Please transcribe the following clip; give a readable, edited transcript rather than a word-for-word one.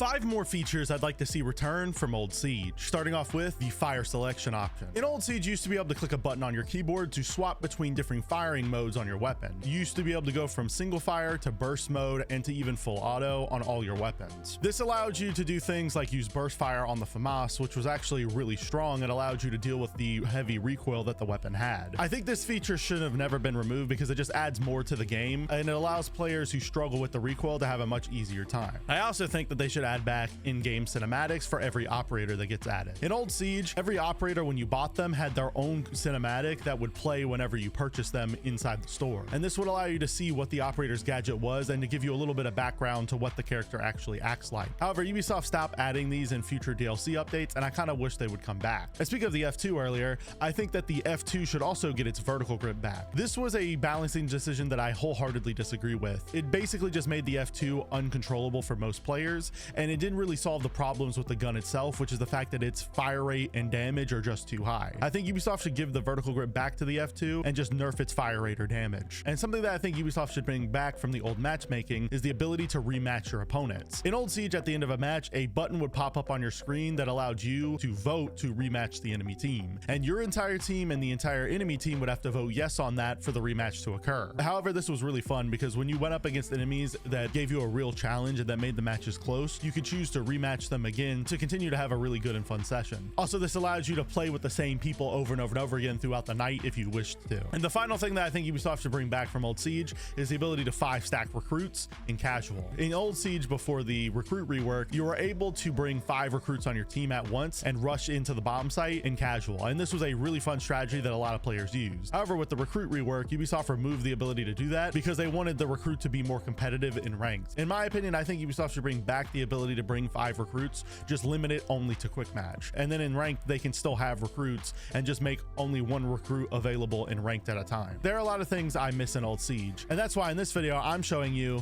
5 more features I'd like to see return from old Siege, starting off with the fire selection option. In old Siege, you used to be able to click a button on your keyboard to swap between different firing modes on your weapon. You used to be able to go from single fire to burst mode and to even full auto on all your weapons. This allowed you to do things like use burst fire on the FAMAS, which was actually really strong and allowed you to deal with the heavy recoil that the weapon had. I think this feature should have never been removed because it just adds more to the game and it allows players who struggle with the recoil to have a much easier time. I also think that they should add back in-game cinematics for every operator that gets added. In old Siege, every operator when you bought them had their own cinematic that would play whenever you purchased them inside the store. And this would allow you to see what the operator's gadget was and to give you a little bit of background to what the character actually acts like. However, Ubisoft stopped adding these in future DLC updates and I kind of wish they would come back. And speaking of the F2 earlier, I think that the F2 should also get its vertical grip back. This was a balancing decision that I wholeheartedly disagree with. It basically just made the F2 uncontrollable for most players, and it didn't really solve the problems with the gun itself, which is the fact that its fire rate and damage are just too high. I think Ubisoft should give the vertical grip back to the F2 and just nerf its fire rate or damage. And something that I think Ubisoft should bring back from the old matchmaking is the ability to rematch your opponents. In old Siege, at the end of a match, a button would pop up on your screen that allowed you to vote to rematch the enemy team, and your entire team and the entire enemy team would have to vote yes on that for the rematch to occur. However, this was really fun because when you went up against enemies that gave you a real challenge and that made the matches close, you could choose to rematch them again to continue to have a really good and fun session. Also, this allows you to play with the same people over and over and over again throughout the night if you wished to. And the final thing that I think Ubisoft should bring back from old Siege is the ability to 5-stack recruits in casual. In old Siege, before the recruit rework, you were able to bring 5 recruits on your team at once and rush into the bomb site in casual, and this was a really fun strategy that a lot of players used. However, with the recruit rework, Ubisoft removed the ability to do that because they wanted the recruit to be more competitive in ranks. In my opinion, I think Ubisoft should bring back the ability to bring 5 recruits, just limit it only to quick match, and then in ranked they can still have recruits and just make only 1 recruit available in ranked at a time. There are a lot of things I miss in old Siege, and that's why in this video I'm showing you